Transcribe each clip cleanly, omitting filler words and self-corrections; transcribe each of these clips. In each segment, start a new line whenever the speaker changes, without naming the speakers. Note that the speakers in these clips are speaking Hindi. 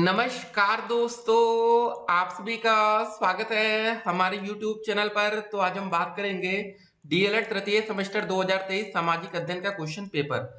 नमस्कार दोस्तों, आप सभी का स्वागत है हमारे YouTube चैनल पर। तो आज हम बात करेंगे डीएलएड तृतीय सेमेस्टर 2023 सामाजिक अध्ययन का क्वेश्चन पेपर।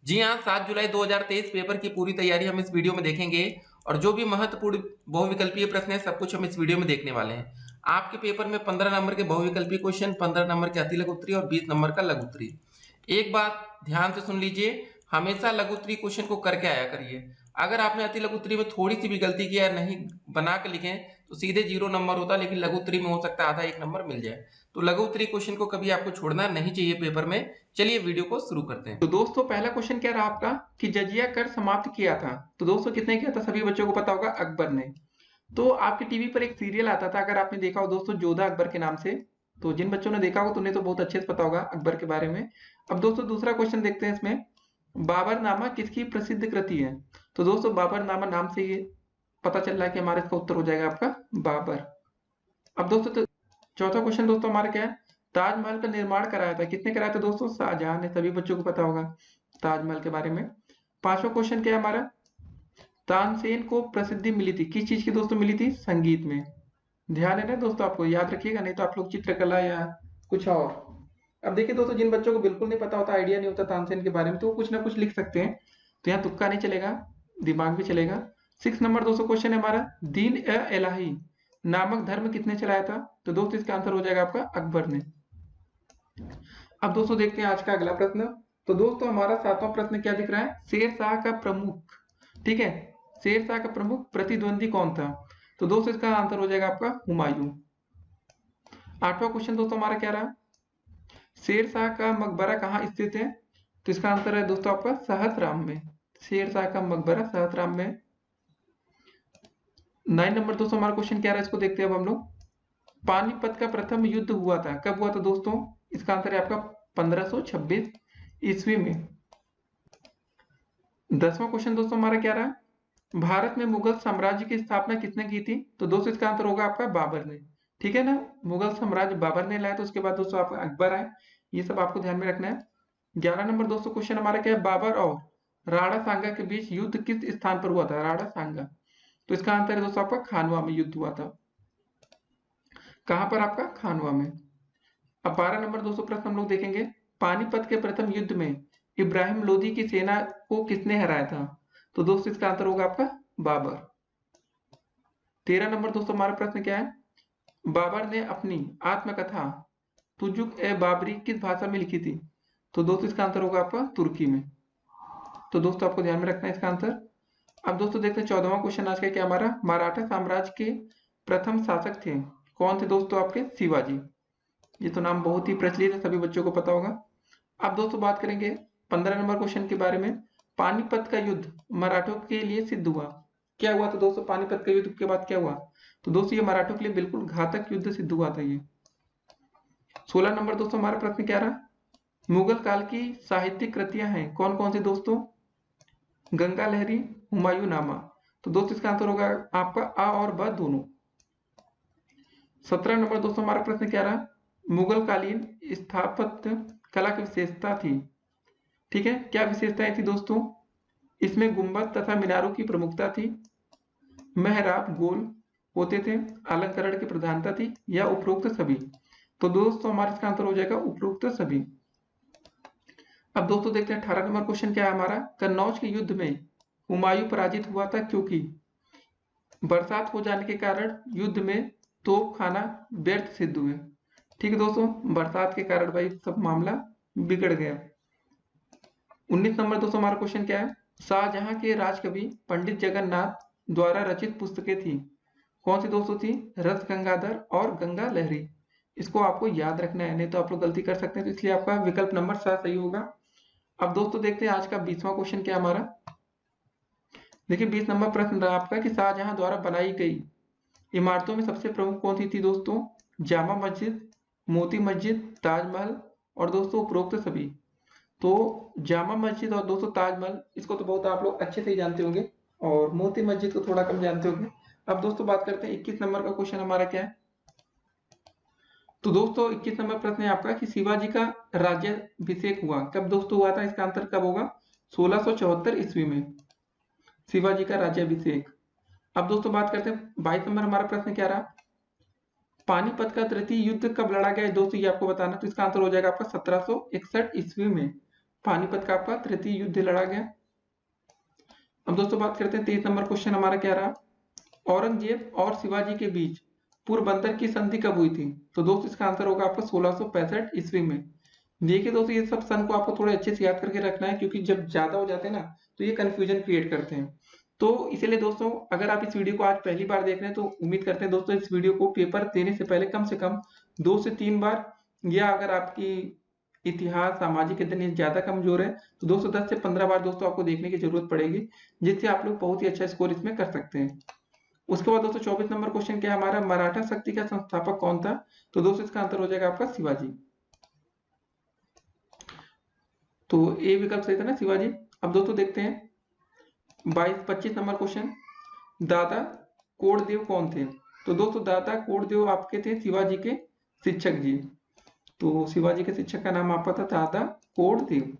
जी हाँ, 7 जुलाई 2023 पेपर की पूरी तैयारी हम इस वीडियो में देखेंगे और जो भी महत्वपूर्ण बहुविकल्पीय प्रश्न है सब कुछ हम इस वीडियो में देखने वाले हैं। आपके पेपर में 15 नंबर के बहुविकल्पीय क्वेश्चन, 15 नंबर के अति लघु उत्तरीय और 20 नंबर का लघु उत्तरीय। एक बात ध्यान से सुन लीजिए, हमेशा लघु उत्तरीय क्वेश्चन को करके आया करिए। अगर आपने अति लघु उत्तरीय में थोड़ी सी भी गलती की या नहीं बना के लिखे तो सीधे 0 नंबर होता, लेकिन लघु उत्तरीय में हो सकता है आधा 1 नंबर मिल जाए। तो लघु उत्तरीय क्वेश्चन को कभी आपको छोड़ना नहीं चाहिए पेपर में। चलिए वीडियो को शुरू करते हैं।
तो दोस्तों पहला क्वेश्चन क्या रहा आपका कि जजिया कर समाप्त किया था। तो दोस्तों किसने किया था? सभी बच्चों को पता होगा, अकबर ने। तो आपके टीवी पर एक सीरियल आता था, अगर आपने देखा हो दोस्तों, जोधा अकबर के नाम से। तो जिन बच्चों ने देखा हो तो उन्हें तो बहुत अच्छे से पता होगा अकबर के बारे में। अब दोस्तों दूसरा क्वेश्चन देखते हैं इसमें, बाबरनामा किसकी प्रसिद्ध कृति है? तो दोस्तों बाबरनामा नाम से ये पता चल रहा है कि हमारा इसका उत्तर हो जाएगा आपका बाबर। अब दोस्तों तो चौथा क्वेश्चन दोस्तों हमारा क्या है? ताजमहल का निर्माण कराया था, किसने कराया था? दोस्तों शाहजहां ने। सभी बच्चों को पता होगा ताजमहल के बारे में। पांचवा क्वेश्चन क्या है हमारा? तानसेन को प्रसिद्धि मिली थी, किस चीज की दोस्तों मिली थी? संगीत में। ध्यान है ना दोस्तों, आपको याद रखिएगा, नहीं तो आप लोग चित्रकला या कुछ और। अब देखिए दोस्तों, जिन बच्चों को बिल्कुल नहीं पता होता, आइडिया नहीं होता तानसेन के बारे में, तो वो कुछ ना कुछ लिख सकते हैं। तो यहाँ तुक्का नहीं चलेगा, दिमाग भी चलेगा। 6 नंबर दोस्तों क्वेश्चन है हमारा, दीन ए इलाही नामक धर्म किसने चलाया था? तो दोस्तों इसका आंसर हो जाएगा आपका अकबर ने। अब दोस्तों देखते हैं आज का अगला प्रश्न। तो दोस्तों हमारा 7वां प्रश्न क्या दिख रहा है? शेर शाह का प्रमुख, ठीक है, शेर शाह का प्रमुख प्रतिद्वंदी कौन था? तो दोस्तों इसका आंसर हो जाएगा आपका हुमायूं। 8वां क्वेश्चन दोस्तों हमारा क्या रहा? शेर शाह का मकबरा कहाँ स्थित है? तो इसका आंसर है दोस्तों आपका सहस्त्रराम में। शेर शाह का मकबरा सहस्त्रराम में। 9 नंबर दोस्तों हमारा क्वेश्चन क्या रहा है, इसको देखते हैं अब हम लोग। पानीपत का प्रथम युद्ध हुआ था, कब हुआ था दोस्तों? इसका आंसर है आपका 1526 ईस्वी में। 10वां क्वेश्चन दोस्तों हमारा क्या रहा? भारत में मुगल साम्राज्य की स्थापना किसने की थी? तो दोस्तों इसका आंसर होगा आपका बाबर ने, ठीक है ना। मुगल साम्राज्य बाबर ने लाया, तो उसके बाद दोस्तों आपका अकबर आए। ये सब आपको ध्यान में रखना है। 11 नंबर दोस्तों क्वेश्चन हमारा क्या है? बाबर और राणा सांगा के बीच युद्ध किस स्थान पर हुआ था? राणा सांगा। तो इसका आंसर है दोस्तों आपका खानवा में युद्ध हुआ था। कहां पर? आपका खानवा में। अब 12 नंबर दोस्तों प्रश्न हम लोग देखेंगे, पानीपत के प्रथम युद्ध में इब्राहिम लोदी की सेना को किसने हराया था? तो दोस्तों इसका आंसर होगा आपका बाबर। 13 नंबर दोस्तों हमारा प्रश्न क्या है? बाबर ने अपनी आत्मकथा तुजुक ए बाबरी किस भाषा में लिखी थी? तो दोस्तों इसका आंसर होगा आपका तुर्की में। तो दोस्तों आपको ध्यान में रखना है इसका आंसर। अब दोस्तों देखते हैं 14वां क्वेश्चन आज का क्या हमारा, मराठा साम्राज्य के प्रथम शासक थे, कौन थे दोस्तों? आपके शिवाजी। ये तो नाम बहुत ही प्रचलित है, सभी बच्चों को पता होगा। अब दोस्तों बात करेंगे 15 नंबर क्वेश्चन के बारे में, पानीपत का युद्ध मराठों के लिए सिद्ध हुआ, क्या हुआ था दोस्तों? पानीपत का युद्ध के बाद क्या हुआ? तो दोस्तों ये मराठों के लिए बिल्कुल घातक युद्ध सिद्ध हुआ था ये। 16 नंबर दोस्तों हमारा प्रश्न क्या रहा? मुगल काल की साहित्यिक कृतियां हैं, कौन कौन सी दोस्तों? गंगा लहरी, हुमायूं नामा। तो दोस्तों इसका आंसर होगा आपका आ और ब दोनों। 17 नंबर दोस्तों हमारा प्रश्न क्या रहा? मुगल कालीन स्थापत्य कला की विशेषता थी, ठीक है, क्या विशेषताएं थी दोस्तों? इसमें गुंबद तथा मीनारों की प्रमुखता थी, मेहराब गोल होते थे, अलंकरण की प्रधानता थी, या उपरोक्त सभी। तो दोस्तों हमारा इसका आंसर हो जाएगा उपरोक्त सभी। अब दोस्तों देखते हैं 18 नंबर क्वेश्चन क्या है हमारा, कन्नौज के युद्ध में हुमायूं पराजित हुआ था क्योंकि बरसात हो जाने के कारण युद्ध में तोप खाना व्यर्थ सिद्ध हुए। ठीक है दोस्तों, बरसात के कारण भाई सब मामला बिगड़ गया। 19 नंबर दोस्तों हमारा क्वेश्चन क्या है, शाहजहां के राजकवि पंडित जगन्नाथ द्वारा रचित पुस्तकें थी, कौन सी दोस्तों थी? रस गंगाधर और गंगा लहरी। इसको आपको याद रखना है, नहीं तो आप लोग गलती कर सकते हैं, तो इसलिए आपका विकल्प नंबर 7 सही होगा। अब दोस्तों देखते हैं आज का 20वां क्वेश्चन क्या हमारा। देखिए 20 नंबर प्रश्न रहा आपका कि शाहजहां द्वारा बनाई गई इमारतों में सबसे प्रमुख कौन सी थी दोस्तों? जामा मस्जिद, मोती मस्जिद, ताजमहल और दोस्तों उपरोक्त सभी। तो जामा मस्जिद और दोस्तों ताजमहल, इसको तो बहुत आप लोग अच्छे से ही जानते होंगे, और मोती मस्जिद को थोड़ा कम जानते होंगे। अब दोस्तों बात करते हैं 21 नंबर का क्वेश्चन हमारा क्या है। तो दोस्तों 21 नंबर प्रश्न है आपका कि शिवाजी का राज्याभिषेक हुआ कब दोस्तों हुआ था? इसका आंसर कब होगा? 1674 ईस्वी में शिवाजी का राज्याभिषेक। अब दोस्तों बात करते हैं 22 नंबर हमारा प्रश्न क्या रहा, पानीपत का तृतीय युद्ध कब लड़ा गया दोस्तों, ये आपको बताना। तो इसका आंसर हो जाएगा आपका 1761 ईस्वी में पानीपत का आपका तृतीय युद्ध लड़ा गया। अब दोस्तों बात करते हैं 23 नंबर क्वेश्चन हमारा क्या रहा, औरंगजेब और शिवाजी के बीच पोरबंदर की संधि कब हुई थी। तो दोस्तों इसका आंसर होगा आपका 1665 ईस्वी में। देखिए दोस्तों ये सब सन को आपको थोड़े अच्छे से याद करके रखना है, क्योंकि जब ज्यादा हो जाते हैं ना तो ये कंफ्यूजन क्रिएट करते हैं। तो इसीलिए दोस्तों अगर आप इस वीडियो को आज पहली बार देख रहे हैं तो उम्मीद करते हैं दोस्तों इस वीडियो को पेपर देने से कम 2 से 3 बार, या अगर आपकी इतिहास सामाजिक अध्ययन ज्यादा कमजोर है तो दोस्तों 10 से 15 बार दोस्तों आपको देखने की जरूरत पड़ेगी, जिससे आप लोग बहुत ही अच्छा स्कोर इसमें कर सकते हैं। उसके बाद दोस्तों 24 नंबर क्वेश्चन क्या है हमारा, मराठा शक्ति का संस्थापक कौन था। तो दोस्तों इसका आंसर हो जाएगा आपका शिवाजी। तो ए विकल्प सही था ना, शिवाजी। अब दोस्तों देखते हैं 25 नंबर क्वेश्चन, दादा कोंडदेव कौन थे। तो दोस्तों दादा कोंडदेव आपके थे शिवाजी के शिक्षक जी। तो शिवाजी के शिक्षक का नाम आपका था दादा कोंडदेव।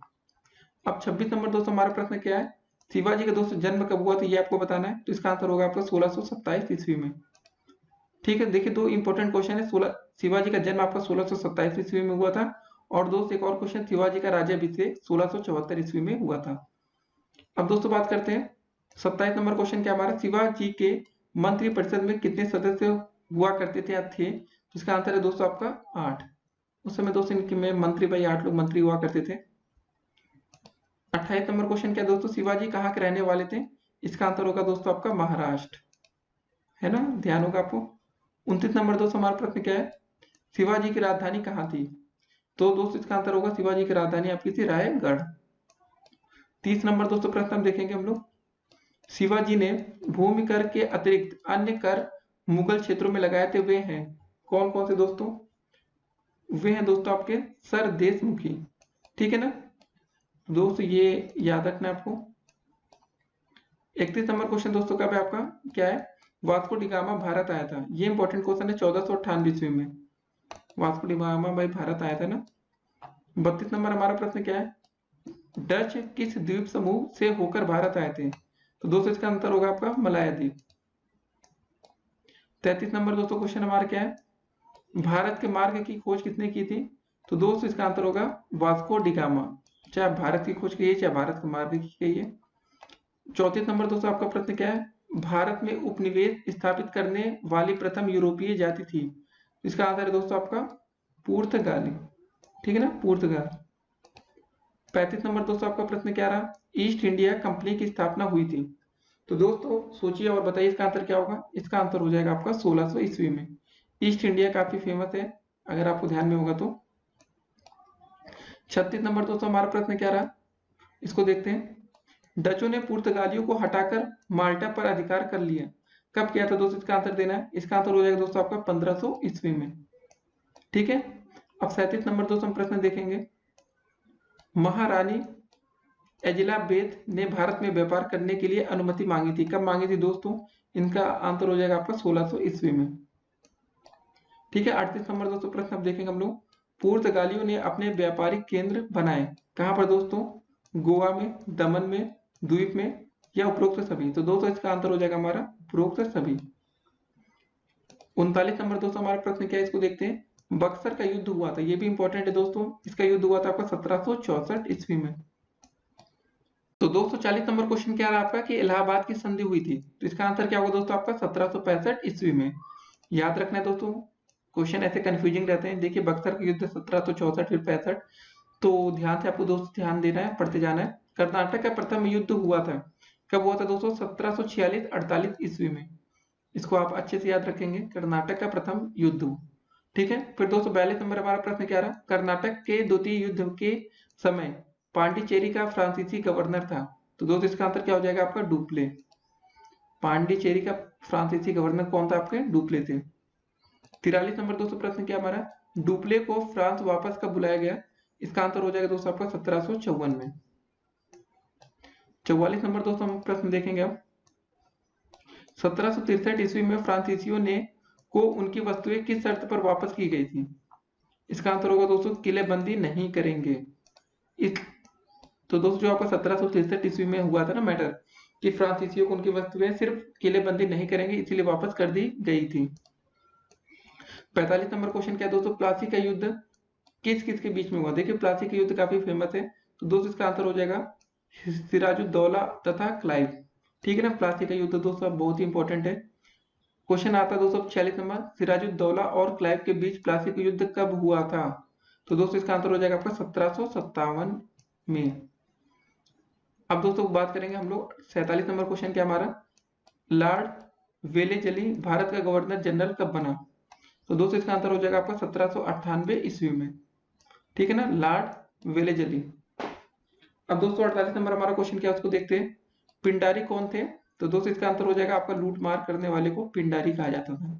अब 26 नंबर दोस्तों हमारा प्रश्न क्या है, शिवाजी का दोस्तों जन्म कब हुआ था ये आपको बताना है। तो इसका आंसर होगा आपका 1627 ईस्वी में। ठीक है, देखिए दो इंपॉर्टेंट क्वेश्चन है, शिवाजी का जन्म आपका 1627 ईस्वी में हुआ था, और दोस्त एक और क्वेश्चन, शिवाजी का राज्याभिषेक 1674 ईस्वी में हुआ था। अब दोस्तों बात करते हैं 27 नंबर क्वेश्चन क्या हमारा, शिवाजी के मंत्री परिषद में कितने सदस्य हुआ करते थे या थे। तो इसका आंसर है दोस्तों आपका 8। उस समय दोस्तों इनके में मंत्री भाई 8 लोग मंत्री हुआ करते थे। 28 नंबर क्वेश्चन क्या दोस्तों, शिवाजी कहाँ के रहने वाले थे। इसका आंसर होगा दोस्तों आपका महाराष्ट्र, है ना, ध्यान होगा आपको। 29 नंबर दोस्तों हमारा प्रश्न क्या है, शिवाजी की राजधानी कहाँ थी। तो दोस्तों इसका आंसर होगा शिवाजी की राजधानी आपकी थी रायगढ़। 30 नंबर दोस्तों प्रश्न हम देखेंगे हम लोग, शिवाजी ने भूमि कर के अतिरिक्त अन्य कर मुगल क्षेत्रों में लगाए थे, वे हैं कौन कौन से दोस्तों। वे हैं दोस्तों आपके सर देशमुखी। ठीक है ना दोस्तों, ये याद रखना है आपको। 31 नंबर क्वेश्चन दोस्तों का भी आपका क्या है, वास्को डी गामा भारत आया था। ये इंपॉर्टेंट क्वेश्चन है, 1498 ईस्वी में वास्को डी गामा भाई भारत आया था ना। 32 नंबर हमारा प्रश्न क्या है, डच किस द्वीप समूह से होकर भारत आए थे। तो दोस्तों इसका आंसर होगा आपका मलाया द्वीप। 33 नंबर दोस्तों क्वेश्चन हमारा क्या है, भारत के मार्ग की खोज किसने की थी। तो दोस्तों इसका आंसर होगा वास्को डी गामा, चाहे भारत की खोज की है चाहे भारत के मार्ग की गई है। 34 नंबर दोस्तों आपका प्रश्न क्या है, भारत में उपनिवेश स्थापित करने वाली प्रथम यूरोपीय जाति थी। इसका आंसर है दोस्तों आपका पुर्तगाली। ठीक है ना, पुर्तगाल। 35 नंबर दोस्तों आपका प्रश्न क्या रहा, ईस्ट इंडिया कंपनी की स्थापना हुई थी। तो दोस्तों सोचिए और बताइए इसका आंसर क्या होगा। इसका आंसर हो जाएगा आपका 1600 ईस्वी में। ईस्ट इंडिया काफी फेमस है अगर आपको ध्यान में होगा तो। 36 नंबर दोस्तों हमारा प्रश्न क्या रहा, इसको देखते हैं, डचों ने पुर्तगालियों को हटाकर माल्टा पर अधिकार कर लिया, कब किया था दोस्तों। इसका आंसर देना है। इसका आंसर हो जाएगा दोस्तों आपका 1500 ईस्वी में। ठीक है, अब 37 नंबर दोस्तों हम प्रश्न देखेंगे, महारानी एलिजाबेथ ने भारत में व्यापार करने के लिए अनुमति मांगी थी, कब मांगी थी दोस्तों। इनका आंसर हो जाएगा आपका 1600 ईस्वी में। ठीक है, 38 नंबर दोस्तों प्रश्न अब देखेंगे हम लोग, पुर्तगालियों ने अपने व्यापारिक केंद्र बनाए कहां पर दोस्तों, गोवा में, दमन में, द्वीप में, या उपरोक्त सभी। तो दोस्तों इसका आंसर हो जाएगा हमारा उपरोक्त सभी। 39 नंबर दोस्तों हमारा प्रश्न क्या है, इसको देखते हैं, बक्सर का युद्ध हुआ था, ये भी इंपॉर्टेंट है दोस्तों। इसका युद्ध हुआ था आपका 1764 ईस्वी में। तो दोस्तों 40 नंबर क्वेश्चन क्या रहा आपका कि इलाहाबाद की संधि हुई थी। तो इसका आंसर क्या होगा दोस्तों आपका 1765 ईस्वी में। याद रखना है दोस्तों, क्वेश्चन ऐसे कंफ्यूजिंग रहते हैं। देखिए बक्सर का युद्ध 1764 फिर 65, तो ध्यान से आपको दोस्तों ध्यान देना है, पढ़ते जाना है। कर्नाटक का प्रथम युद्ध हुआ था, कब हुआ था दोस्तों, 1746-48 ईस्वी में। इसको आप अच्छे से याद रखेंगे, कर्नाटक का प्रथम युद्ध। ठीक है, फिर दोस्तों 42 नंबर हमारा प्रश्न क्या रहा, कर्नाटक के द्वितीय युद्ध के समय पांडिचेरी का फ्रांसीसी गवर्नर था। तो दोस्तों इसका आंसर क्या हो जाएगा आपका डुप्ले। पांडिचेरी का फ्रांसीसी गवर्नर कौन था आपके, डुप्ले थे। 43 नंबर दोस्तों प्रश्न क्या हमारा, डुप्ले को फ्रांस वापस कब बुलाया गया। इसका आंसर हो जाएगा दोस्तों आपका 1754 में। 44 नंबर दोस्तों हम प्रश्न देखेंगे अब, 1763 ईस्वी में फ्रांसीसियों ने को उनकी वस्तुएं किस शर्त पर वापस की गई थी। इसका आंसर होगा दोस्तों किलेबंदी नहीं करेंगे। इस तो दोस्तों जो आपका 1763 ईस्वी में हुआ था ना मैटर, कि फ्रांसीसियों को उनकी वस्तुएं सिर्फ किलेबंदी नहीं करेंगे, इसीलिए वापस कर दी गई थी। 45 नंबर क्वेश्चन क्या है दोस्तों, प्लासी का युद्ध किस किस के बीच में हुआ। देखिए प्लासी का युद्ध काफी फेमस है, तो दोस्तों इसका आंसर हो जाएगा सिराजुद्दौला तथा क्लाइव। ठीक है ना, प्लासी का युद्ध दोस्तों बहुत ही इंपॉर्टेंट है। क्वेश्चन आता है दोस्तों 46 नंबर, सिराजुद्दौला और क्लाइव के बीच प्लासी का युद्ध कब हुआ था। तो दोस्तों इसका आंसर हो जाएगा आपका 1757 में। अब दोस्तों बात करेंगे हम लोग 47 नंबर क्वेश्चन क्या हमारा, लॉर्ड वेलेजली भारत का गवर्नर जनरल कब बना। तो दोस्तों इसका आंसर हो जाएगा आपका 1798 ईस्वी में। ठीक है ना, लॉर्ड वेलेजली। अब दोस्तों 48 नंबर हमारा क्वेश्चन क्या है उसको देखते हैं, पिंडारी कौन थे। तो दोस्तों इसका आंसर हो जाएगा आपका लूट मार करने वाले को पिंडारी कहा जाता था।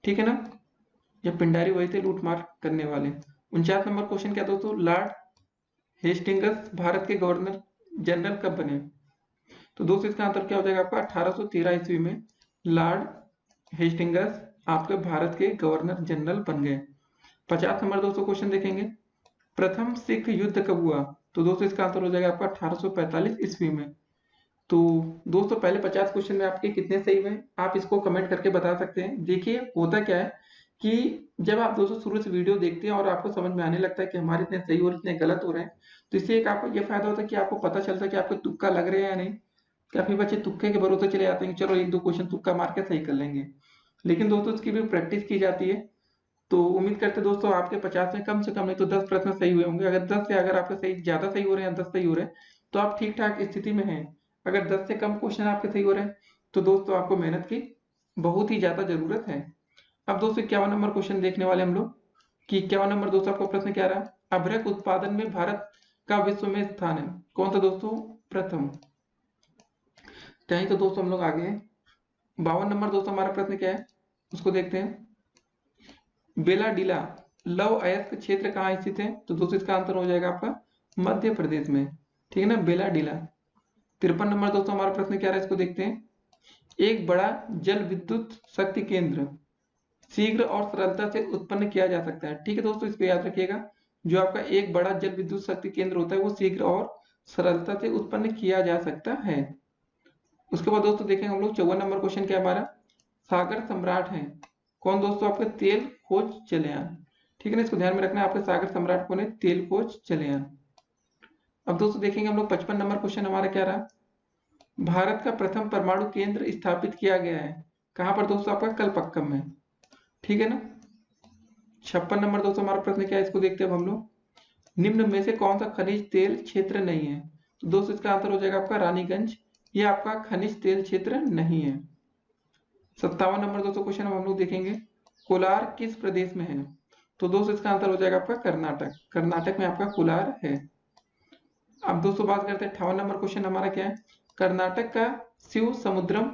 ठीक है ना, ये पिंडारी वही थे लूट मार करने वाले। 49 नंबर क्वेश्चन क्या दोस्तों, लॉर्ड हेस्टिंग्स भारत के गवर्नर जनरल कब बने। तो दोस्तों इसका आंसर क्या हो जाएगा आपका 1813 ईस्वी में लॉर्ड हेस्टिंग्स आपके भारत के गवर्नर जनरल बन गए। 50 नंबर दोस्तों क्वेश्चन देखेंगे, प्रथम सिख युद्ध कब हुआ। तो दोस्तों इसका आंसर हो जाएगा आपका 1845 ईस्वी में। तो दोस्तों पहले 50 क्वेश्चन में आपके कितने सही हुए आप इसको कमेंट करके बता सकते हैं। देखिए होता क्या है कि जब आप दोस्तों शुरू से वीडियो देखते हैं और आपको समझ में आने लगता है कि हमारे इतने सही और इतने गलत हो रहे हैं, तो इससे एक आपको ये फायदा होता है कि आपको पता चलता है कि आपको तुक्का लग रहे हैं या नहीं। काफी बच्चे तुक्के के भरोसे चले जाते हैं कि चलो एक दो क्वेश्चन तुक्का मार के सही कर लेंगे, लेकिन दोस्तों इसकी भी प्रैक्टिस की जाती है। तो उम्मीद करते हैं दोस्तों आपके 50 में कम से कम नहीं तो 10 प्रश्न सही हुए होंगे। अगर 10 से अगर आपके सही ज्यादा सही हो रहे हैं, 10 सही हो रहे हैं, तो आप ठीक ठाक स्थिति में हैं। अगर 10 से कम क्वेश्चन आपके सही हो रहे हैं तो दोस्तों आपको मेहनत की बहुत ही ज्यादा जरूरत है। अब दोस्तों 51 नंबर क्वेश्चन देखने वाले हम लोग कि 51 नंबर दोस्तों आपको प्रश्न क्या रहा है, अभ्रक उत्पादन में भारत का विश्व में स्थान है कौन सा दोस्तों, प्रथम। कहीं तो दोस्तों हम लोग आगे हैं। 52 नंबर दोस्तों हमारा प्रश्न क्या है उसको देखते हैं, बेलाडीला लव अयस्क क्षेत्र कहाँ स्थित है। तो दोस्तों इसका आंसर हो जाएगा आपका मध्य प्रदेश में। ठीक है ना, बेलाडीला। 53 नंबर दोस्तों हमारा प्रश्न क्या है इसको देखते हैं, एक बड़ा जल विद्युत शक्ति केंद्र शीघ्र और सरलता से उत्पन्न किया जा सकता है। ठीक है दोस्तों, इसको याद रखिएगा, जो आपका एक बड़ा जल विद्युत शक्ति केंद्र होता है वो शीघ्र और सरलता से उत्पन्न किया जा सकता है। उसके बाद दोस्तों देखेंगे हम लोग 54 नंबर क्वेश्चन क्या हमारा, सागर सम्राट है कौन दोस्तों, आपके तेल खोज चलेयान। ठीक है ना, इसको ध्यान में रखना है, आपके सागर सम्राट कौन है, तेल खोज चलेयान। अब दोस्तों देखेंगे हम लोग 55 नंबर क्वेश्चन हमारा क्या रहा, भारत का प्रथम परमाणु केंद्र स्थापित किया गया है कहां पर दोस्तों, आपका कलपक्कम में। ठीक है ना। 56 नंबर दोस्तों हमारा प्रश्न क्या है इसको देखते हैं अब हम लोग, निम्न में से कौन सा खनिज तेल क्षेत्र नहीं है। तो दोस्तों इसका आंसर हो जाएगा आपका रानीगंज, ये आपका खनिज तेल क्षेत्र नहीं है। 57 नंबर दोस्तों क्वेश्चन हम लोग देखेंगे, कोलार किस प्रदेश में है। तो दोस्तों इसका आंसर हो जाएगा आपका कर्नाटक, कर्नाटक में आपका कोलार है। अब दोस्तों बात करते हैं 58 नंबर क्वेश्चन हमारा क्या है, कर्नाटक का शिव समुद्रम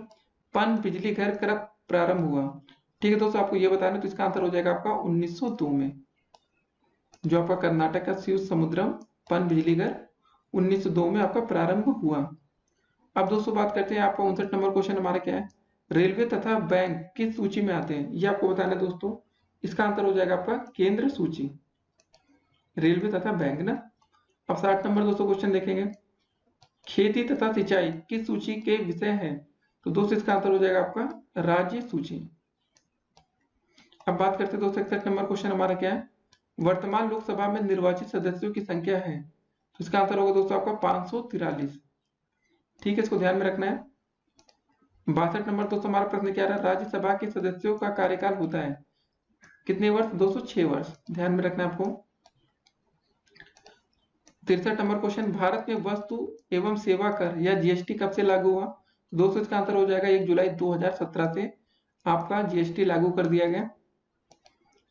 पन बिजली घर कब प्रारंभ हुआ। ठीक है दोस्तों, आपको ये बताना, तो इसका आंसर हो जाएगा आपका 1902 में, जो आपका कर्नाटक का शिव समुद्रम पन बिजली घर 1902 में आपका प्रारंभ हुआ। अब दोस्तों बात करते हैं आपका 59 नंबर क्वेश्चन हमारा क्या है, रेलवे तथा बैंक किस सूची में आते हैं, ये आपको बताना है दोस्तों। इसका आंसर हो जाएगा आपका केंद्र सूची, रेलवे तथा बैंक ना। अब 60 नंबर दोस्तों क्वेश्चन देखेंगे, खेती तथा सिंचाई किस सूची के विषय हैं। तो दोस्तों इसका आंसर हो जाएगा आपका राज्य सूची। अब बात करते हैं दोस्तों 61 नंबर क्वेश्चन हमारा क्या है, वर्तमान लोकसभा में निर्वाचित सदस्यों की संख्या है। तो इसका आंसर होगा दोस्तों आपका 543। ठीक है, इसको ध्यान में रखना है। 62 नंबर दोस्तों हमारा प्रश्न क्या रहा, राज्यसभा के सदस्यों का कार्यकाल होता है कितने वर्ष, 206 वर्ष, ध्यान में रखना है आपको। 63 नंबर क्वेश्चन, भारत में वस्तु एवं सेवा कर या जीएसटी कब से लागू हुआ। दोस्तों इसका आंसर हो जाएगा 1 जुलाई 2017 से आपका जीएसटी लागू कर दिया गया।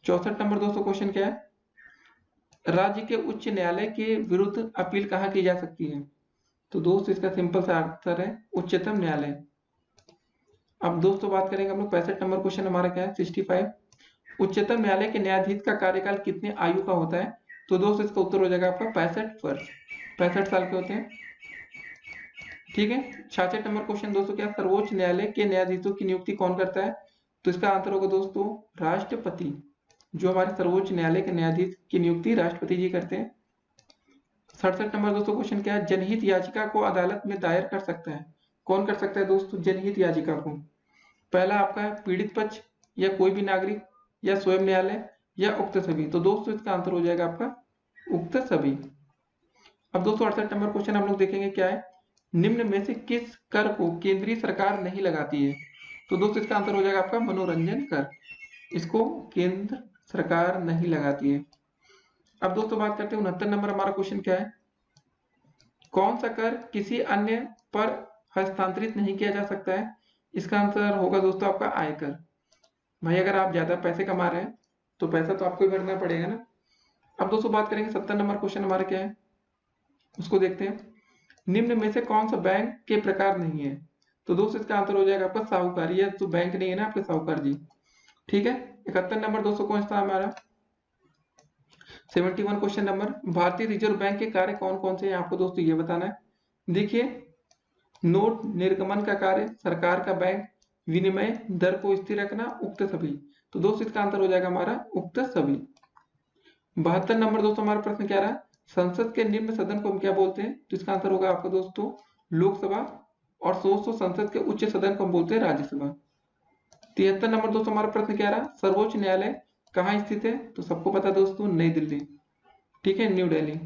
64 नंबर दोस्तों क्वेश्चन क्या है, राज्य के उच्च न्यायालय के विरुद्ध अपील कहाँ की जा सकती है। तो दोस्तों इसका सिंपल सा आंसर है उच्चतम न्यायालय। अब दोस्तों बात करेंगे हम लोग 65 नंबर क्वेश्चन हमारा क्या है 65, उच्चतम न्यायालय के न्यायाधीश का कार्यकाल कितने आयु का होता है। तो दोस्तों इसका उत्तर हो जाएगा आपका 65 वर्ष, 65 साल के होते हैं। ठीक है। 66 नंबर क्वेश्चन दोस्तों क्या, सर्वोच्च न्यायालय के न्यायाधीशों की नियुक्ति कौन करता है। तो इसका आंसर होगा दोस्तों राष्ट्रपति, जो हमारे सर्वोच्च न्यायालय के न्यायाधीश की नियुक्ति राष्ट्रपति जी करते हैं। 67 नंबर दोस्तों क्वेश्चन क्या है, जनहित याचिका को अदालत में दायर कर सकता है कौन कर सकता है दोस्तों? जनहित याचिका को। पहला आपका है पीड़ित पक्ष या कोई भी नागरिक या स्वयं न्यायालय या उक्त सभी। तो दोस्तों इसका आंसर हो जाएगा आपका उक्त सभी। अब दोस्तों 68 नंबर क्वेश्चन हम लोग देखेंगे क्या है, निम्न में से किस कर को केंद्रीय सरकार नहीं लगाती है? तो दोस्तों इसका आंसर हो जाएगा आपका मनोरंजन कर, इसको केंद्र सरकार नहीं लगाती है। अब दोस्तों बात करते हैं 69 नंबर हमारा क्वेश्चन क्या है, कौन सा कर किसी अन्य पर हस्तांतरित नहीं किया जा सकता है? इसका आंसर होगा दोस्तों आपका आयकर। भाई अगर आप ज्यादा पैसे कमा रहे हैं तो पैसा तो आपको ही भरना पड़ेगा ना। अब दोस्तों बात करेंगे 70 नंबर क्वेश्चन हमारा क्या है, उसको देखते हैं, निम्न में से कौन सा बैंक के प्रकार नहीं है? तो दोस्तों इसका आंसर हो जाएगा आपका साहूकार, ये तो बैंक नहीं है ना आपके साहूकार जी। ठीक है, 71 नंबर दोस्तों कौन सा हमारा 71 क्वेश्चन नंबर, भारतीय रिजर्व बैंक के कार्य कौन कौन से हैं आपको दोस्तों ये बताना है। देखिए, नोट निर्गमन का कार्य, सरकार का बैंक, विनिमय दर को स्थिर रखना, उक्त सभी। तो दोस्तों इसका आंसर हो जाएगा हमारा उक्त सभी। 72 नंबर दोस्तों हमारा प्रश्न क्या रहा, संसद के निम्न सदन को हम क्या बोलते हैं? तो इसका आंसर होगा आपका दोस्तों लोकसभा, और संसद के उच्च सदन को हम बोलते हैं राज्यसभा। 73 नंबर दोस्तों हमारा प्रश्न क्या रहा, सर्वोच्च न्यायालय कहाँ स्थित है? तो सबको पता दोस्तों नई दिल्ली, ठीक है, न्यू दिल्ली।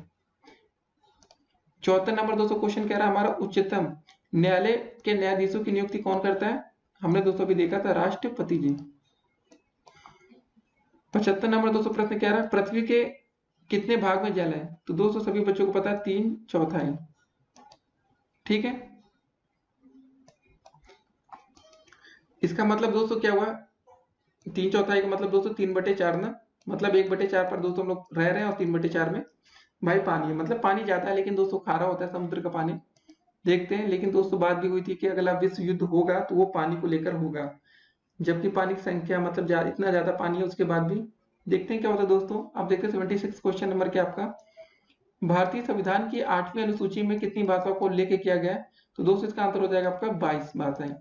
74 नंबर दोस्तों क्वेश्चन कह रहा है हमारा उच्चतम न्यायालय के न्यायाधीशों की नियुक्ति कौन करता है? हमने दोस्तों भी देखा था राष्ट्रपति जी। 75 नंबर दोस्तों प्रश्न कह रहा है पृथ्वी के कितने भाग में जल है? तो दोस्तों सभी बच्चों को पता है 3/4। ठीक है, इसका मतलब दोस्तों क्या हुआ, 3/4 का मतलब दोस्तों 3/4 ना, मतलब 1/4 पर दोस्तों हम लोग रह रहे हैं और 3/4 में भाई पानी है। मतलब पानी ज्यादा है लेकिन दोस्तों खारा होता है समुद्र का पानी, देखते हैं। लेकिन दोस्तों बात भी हुई थी कि अगला विश्व युद्ध होगा तो वो पानी को लेकर होगा, जबकि पानी की संख्या मतलब इतना ज्यादा पानी है उसके बाद भी। देखते हैं क्या होता है दोस्तों। अब देखते हैं 76 क्वेश्चन नंबर क्या आपका, भारतीय संविधान की 8वीं अनुसूची में कितनी भाषाओं को लेके किया गया है? तो दोस्तों इसका आंसर हो जाएगा आपका 22 भाषाएं।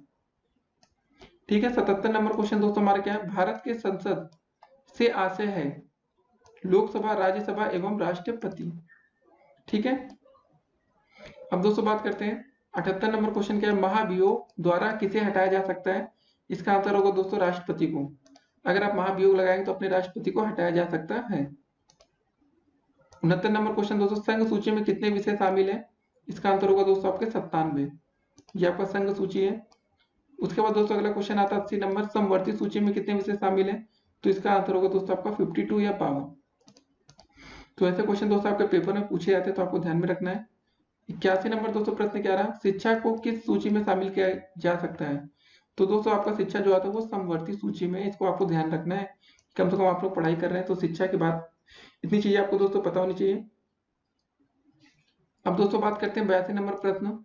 ठीक है, 77 नंबर क्वेश्चन दोस्तों हमारा क्या है, भारत के संसद से आशय है लोकसभा, राज्यसभा एवं राष्ट्रपति। ठीक है, अब दोस्तों बात करते हैं 78 नंबर क्वेश्चन क्या है, महाभियोग द्वारा किसे हटाया जा सकता है? इसका आंसर होगा दोस्तों राष्ट्रपति को। अगर आप महाभियोग लगाएंगे तो अपने राष्ट्रपति को हटाया जा सकता है। 69 नंबर क्वेश्चन दोस्तों, संघ सूची में कितने विषय शामिल है? इसका आंसर होगा दोस्तों आपके 97। ये आपका संघ सूची है। उसके बाद दोस्तों अगला क्वेश्चन आता है 80 नंबर, समवर्ती सूची में कितने विषय शामिल है? तो इसका आंसर होगा दोस्तों आपका 52 या 52। तो ऐसे क्वेश्चन दोस्तों आपके पेपर में पूछे जाते हैं तो आपको ध्यान में रखना है। 81 नंबर दोस्तों प्रश्न क्या रहा, शिक्षा को किस सूची में शामिल किया जा सकता है? तो दोस्तों आपका शिक्षा जो आता है वो समवर्ती सूची में, इसको आपको ध्यान रखना है। कम से कम आप लोग पढ़ाई कर रहे हैं तो शिक्षा की बात इतनी चीजें आपको दोस्तों पता होनी चाहिए। अब दोस्तों बात करते हैं 82 नंबर प्रश्न।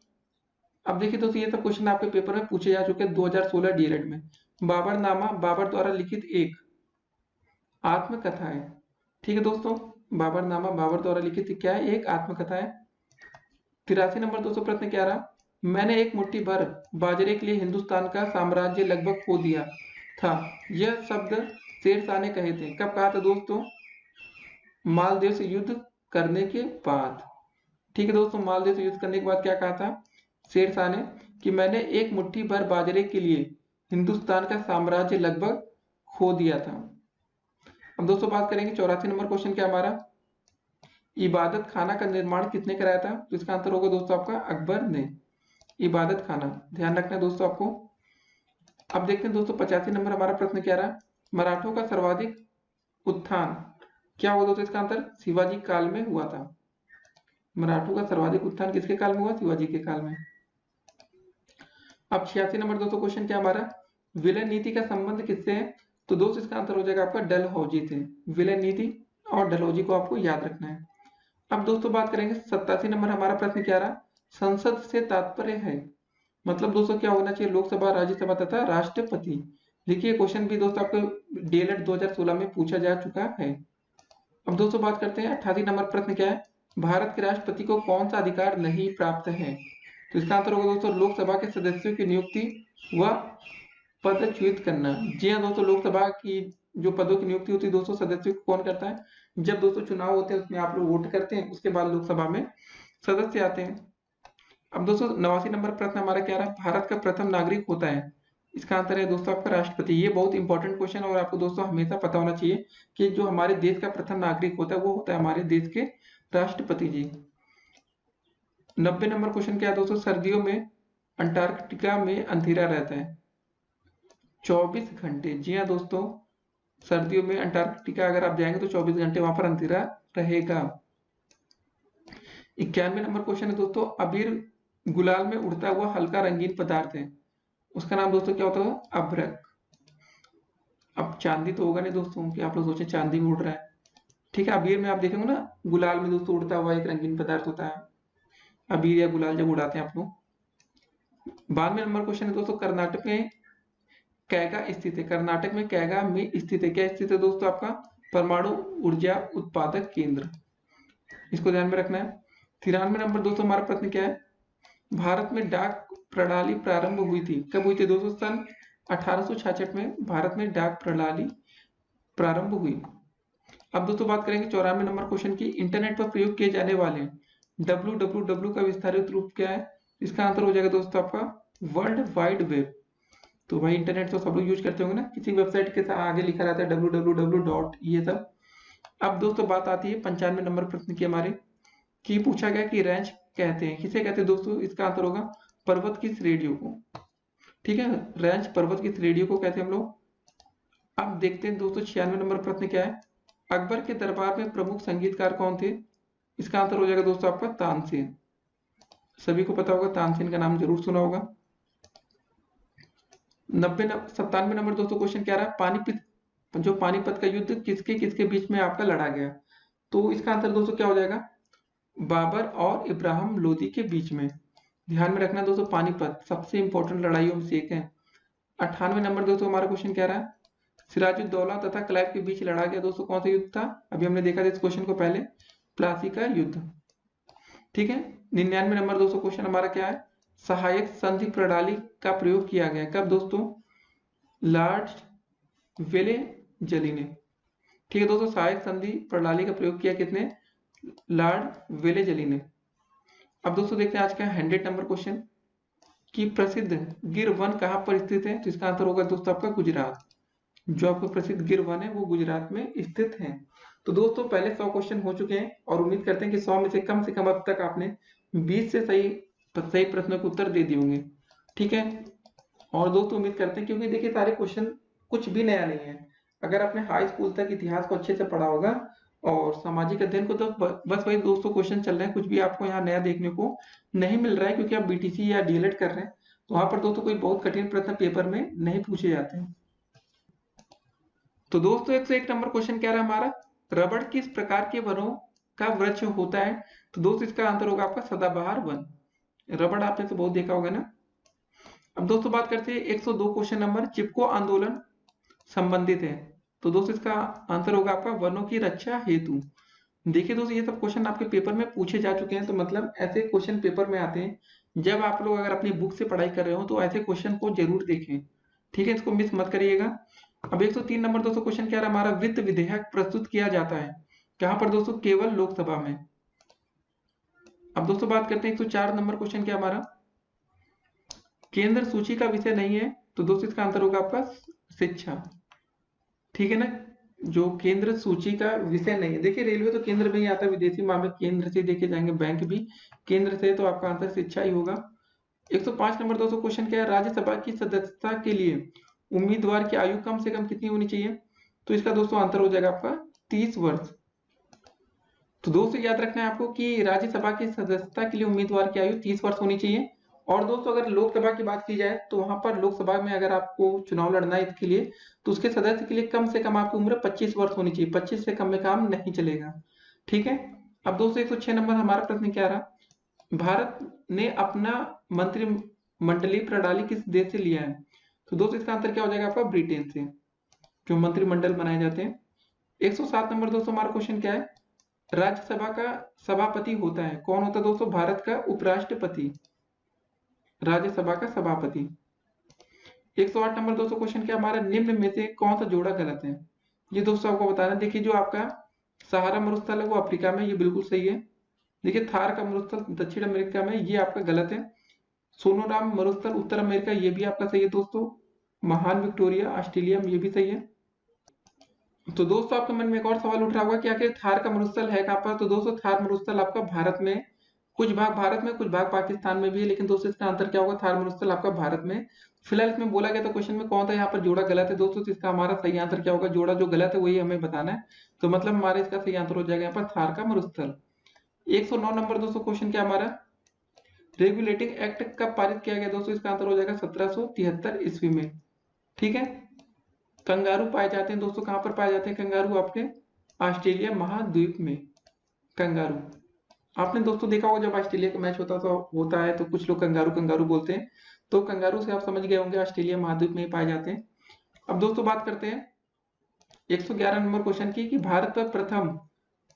अब देखिए दोस्तों ये सब क्वेश्चन आपके पेपर में पूछे जा चुके हैं 2016 डीएलएड में। बाबरनामा बाबर द्वारा लिखित एक आत्मकथा है। ठीक है दोस्तों, बाबरनामा बाबर द्वारा लिखित क्या है? एक आत्मकथा है। 83 नंबर दोस्तों प्रश्न क्या रहा, मैंने एक मुट्ठी भर बाजरे के लिए हिंदुस्तान का साम्राज्य लगभग खो दिया था, यह शब्द शेरशाह ने कहे थे। कब कहा था दोस्तों? मालदेव से युद्ध करने के बाद। ठीक है दोस्तों, मालदेव से युद्ध करने के बाद क्या कहा था शेरशाह ने, कि मैंने एक मुट्ठी भर बाजरे के लिए हिंदुस्तान का साम्राज्य लगभग खो दिया था। अब दोस्तों बात करेंगे 84 नंबर क्वेश्चन क्या हमारा, इबादत खाना का निर्माण किसने कराया था? तो इसका आंसर होगा दोस्तों आपका अकबर ने। इबादत खाना ध्यान रखना है दोस्तों आपको। अब देखते हैं दोस्तों 85 नंबर हमारा प्रश्न क्या रहा, मराठों का सर्वाधिक उत्थान क्या हुआ दोस्तों? इसका आंसर शिवाजी काल में हुआ था। मराठों का सर्वाधिक उत्थान किसके काल में हुआ? शिवाजी के काल में। अब 86 नंबर दोस्तों क्वेश्चन क्या हमारा, विलय नीति का संबंध किससे है? तो दोस्तों इसका आंसर हो जाएगा आपका डलहौजी से। विलय नीति और डलहौजी को आपको याद रखना है। अब दोस्तों बात करेंगे 87 नंबर हमारा प्रश्न क्या रहा, संसद से तात्पर्य है मतलब दोस्तों क्या होना चाहिए? लोकसभा, राज्यसभा तथा राष्ट्रपति। देखिए क्वेश्चन भी दोस्तों आपको डीएलएड 2016 में पूछा जा चुका है। अब दोस्तों बात करते हैं 88 नंबर प्रश्न क्या है, भारत के राष्ट्रपति को कौन सा अधिकार नहीं प्राप्त है? तो इसका आंसर होगा दोस्तों लोकसभा के सदस्यों की नियुक्ति व पदच्युत करना। जी हाँ दोस्तों, लोकसभा की जो पदों की नियुक्ति होती है दोस्तों सदस्यों को कौन करता है? जब दोस्तों चुनाव होते हैं उसमें आप लोग वोट करते हैं, उसके बाद लोकसभा में सदस्य आते हैं। अब दोस्तों 89 नंबर प्रश्न हमारा क्या रहा, भारत का प्रथम नागरिक होता है, इसका आंसर है दोस्तों आपका राष्ट्रपति। ये बहुत इंपॉर्टेंट क्वेश्चन है और आपको दोस्तों हमेशा पता होना चाहिए कि जो हमारे देश का प्रथम नागरिक होता है वो होता है हमारे देश के राष्ट्रपति जी। 90 नंबर क्वेश्चन क्या है दोस्तों, सर्दियों में अंटार्कटिका में अंधेरा रहता है 24 घंटे। जी हाँ दोस्तों, सर्दियों में अंटार्कटिका अगर आप जाएंगे तो 24 घंटे वहां पर अंधेरा रहेगा। 91 नंबर क्वेश्चन है दोस्तों, अबीर गुलाल में उड़ता हुआ हल्का रंगीन पदार्थ है, उसका नाम दोस्तों क्या होता है, अभ्रक। अब चांदी तो होगा नहीं दोस्तों कि आप लोग सोचे चांदी में उड़ रहा है, ठीक है। अबीर में आप देखेंगे ना, गुलाल में दोस्तों उड़ता हुआ एक रंगीन पदार्थ होता है, अबीर या गुलाल जब उड़ाते हैं आप लोग। 92 नंबर क्वेश्चन है दोस्तों, कर्नाटक में कैगा स्थित है, कर्नाटक में कैगा में स्थित है, क्या स्थित है दोस्तों, आपका परमाणु ऊर्जा उत्पादक केंद्र, इसको ध्यान में रखना है। 93 नंबर दोस्तों हमारा प्रश्न क्या है, भारत में डाक प्रणाली प्रारंभ हुई थी, कब हुई थी दोस्तों, सन 1866 में भारत में डाक प्रणाली प्रारंभ हुई। अब दोस्तों बात करेंगे 94 नंबर क्वेश्चन की, इंटरनेट पर प्रयोग किए जाने वाले www का विस्तारित रूप क्या है, इसका आंसर हो जाएगा दोस्तों आपका वर्ल्ड वाइड वेब। तो भाई इंटरनेट तो सब लोग यूज करते होंगे ना, किसी वेबसाइट के आगे लिखा रहता है www डॉट ये सब। अब दोस्तों बात आती है 95 नंबर प्रश्न की हमारे, की पूछा गया कि रेंज कहते हैं, किसे कहते हैं दोस्तों, इसका आंसर होगा पर्वत की श्रेणियों को, ठीक है, रेंज पर्वत की श्रेणियों को कहते हैं हम लोग। अब देखते हैं दोस्तों 96 नंबर प्रश्न क्या है, अकबर के दरबार में प्रमुख संगीतकार कौन थे, इसका आंसर हो जाएगा दोस्तों आपका तानसेन। सभी को पता होगा, तानसेन का नाम जरूर सुना होगा। 97 नंबर दोस्तों क्वेश्चन क्या रहा, पानीपत का युद्ध किसके किसके बीच में आपका लड़ा गया, तो इसका आंसर दोस्तों क्या हो जाएगा, बाबर और इब्राहिम लोदी के बीच में। ध्यान में रखना दोस्तों, पानीपत सबसे इंपॉर्टेंट लड़ाइयों में से एक है। 98 नंबर दोस्तों हमारा क्वेश्चन क्या रहा, सिराजुद्दौला तथा क्लाइव के बीच लड़ा गया दोस्तों कौन सा युद्ध था, अभी हमने देखा था इस क्वेश्चन को पहले, प्लासी का युद्ध, ठीक है। 99 नंबर दोस्तों क्वेश्चन हमारा क्या है, सहायक संधि प्रणाली का प्रयोग किया गया कब दोस्तों, लॉर्ड वेलेजली ने, ठीक है दोस्तों, सहायक संधि प्रणाली का प्रयोग किया कितने, लॉर्ड वेलेजली ने। अब दोस्तों देखते हैं आज का 100 नंबर क्वेश्चन कि प्रसिद्ध गिर वन कहाँ पर स्थित है, तो इसका आंसर होगा दोस्तों आपका गुजरात। जो आपका प्रसिद्ध गिर वन है वो गुजरात में स्थित है। तो दोस्तों पहले 100 क्वेश्चन हो चुके हैं और उम्मीद करते हैं कि 100 में से कम अब तक आपने 20 से सही प्रश्नों के उत्तर दे दिए होंगे, ठीक है। और दोस्तों उम्मीद करते हैं, क्योंकि देखिए सारे क्वेश्चन कुछ भी नया नहीं है, अगर आपने हाई स्कूल तक इतिहास को अच्छे से पढ़ा होगा और सामाजिक अध्ययन को, तो बस वही दोस्तों क्वेश्चन चल रहे हैं, कुछ भी आपको यहाँ नया देखने को नहीं मिल रहा है, क्योंकि आप बीटीसी या डीएलएड कर रहे हैं, तो वहां पर दोस्तों कोई बहुत कठिन प्रश्न पेपर में नहीं पूछे जाते हैं। तो दोस्तों 101 नंबर क्वेश्चन क्या रहा हमारा, रबड़ किस प्रकार के वनों का वृक्ष होता है, तो दोस्तों इसका आंसर होगा आपका सदाबहार वन। रबड़ आपने तो बहुत देखा होगा ना। अब दोस्तों बात करते हैं 102 क्वेश्चन नंबर, चिपको आंदोलन संबंधित है, तो दोस्तों इसका आंसर होगा आपका वनों की रक्षा हेतु। देखिए दोस्तों ये सब क्वेश्चन आपके पेपर में पूछे जा चुके हैं, तो मतलब ऐसे क्वेश्चन पेपर में आते हैं। जब आप लोग अगर अपनी बुक से पढ़ाई कर रहे हो तो ऐसे क्वेश्चन को जरूर देखें, ठीक है, इसको मिस मत करिएगा। अब 103 नंबर दोस्तों क्वेश्चन क्या रहा हमारा, वित्त विधेयक प्रस्तुत किया जाता है कहां पर दोस्तों, केवल लोकसभा में। अब दोस्तों बात करते हैं 104 नंबर क्वेश्चन क्या हमारा, केंद्र सूची का विषय नहीं है, तो दोस्तों इसका आंसर होगा आपका शिक्षा, ठीक है ना, जो केंद्र सूची का विषय नहीं है। देखिए रेलवे तो केंद्र में ही आता है, विदेशी मामले केंद्र से देखे जाएंगे, बैंक भी केंद्र से, तो आपका आंसर शिक्षा ही होगा। 105 नंबर दोस्तों क्वेश्चन क्या है, राज्यसभा की सदस्यता के लिए उम्मीदवार की आयु कम से कम कितनी होनी चाहिए, तो इसका दोस्तों आंसर हो जाएगा आपका 30 वर्ष। तो दोस्तों याद रखना है आपको कि राज्यसभा की सदस्यता के लिए उम्मीदवार की आयु 30 वर्ष होनी चाहिए। और दोस्तों अगर लोकसभा की बात की जाए तो वहां पर लोकसभा में अगर आपको चुनाव लड़ना है इसके लिए, तो उसके सदस्य के लिए कम से कम आपकी उम्र 25 वर्ष होनी चाहिए, 25 से कम में काम नहीं चलेगा, ठीक है। अब दोस्तों 106 नंबर हमारा प्रश्न क्या रहा, भारत ने अपना मंत्रिमंडलीय प्रणाली किस देश से लिया है, तो दोस्तों इसका आंसर क्या हो जाएगा आपका ब्रिटेन से, जो मंत्रिमंडल बनाए जाते हैं। 107 नंबर दोस्तों हमारा क्वेश्चन क्या है, राज्यसभा का सभापति होता है, कौन होता है दोस्तों, भारत का उपराष्ट्रपति, राज्यसभा का सभापति। 108 नंबर दोस्तों क्वेश्चन क्या हमारा, निम्न में से कौन सा जोड़ा गलत है, ये दोस्तों आपको बताना। देखिए जो आपका सहारा मरुस्थल है वो अफ्रीका में, ये बिल्कुल सही है, देखिए थार का मरुस्थल दक्षिण अमेरिका में, ये आपका गलत है। सोनोराम मरुस्थल उत्तर अमेरिका, ये भी आपका सही है दोस्तों। महान विक्टोरिया ऑस्ट्रेलिया में, ये भी सही है। तो दोस्तों आपके मन में एक और सवाल उठ रहा होगा कि आखिर थार का मरुस्थल है कहाँ पर। तो दोस्तों थार मरुस्थल आपका भारत में, कुछ भाग भारत में कुछ भाग पाकिस्तान में भी है, लेकिन दोस्तों इसका आंसर क्या होगा, थार मरुस्थल आपका भारत में। फिलहाल इसमें बोला गया था क्वेश्चन में कौन था यहाँ पर जोड़ा गलत है दोस्तों, तो इसका हमारा सही आंसर क्या होगा, जोड़ा जो गलत है वही हमें बताना है। तो मतलब हमारे इसका सही आंसर हो जाएगा यहाँ पर थार का मरुस्थल। 109 नंबर दोस्तों क्वेश्चन क्या हमारा, रेगुलेटिंग एक्ट कब पारित किया गया दोस्तों, इसका आंसर हो जाएगा 1773 ईस्वी में। ठीक है। कंगारू पाए जाते हैं दोस्तों, कहां पर पाए जाते हैं कंगारू, आपके ऑस्ट्रेलिया महाद्वीप में। कंगारू आपने दोस्तों देखा होगा जब ऑस्ट्रेलिया का मैच होता है तो कुछ लोग कंगारू कंगारू बोलते हैं, तो कंगारू से आप समझ गए होंगे ऑस्ट्रेलिया महाद्वीप में ही पाए जाते हैं। अब दोस्तों बात करते हैं 111 नंबर क्वेश्चन की, कि भारत पर प्रथम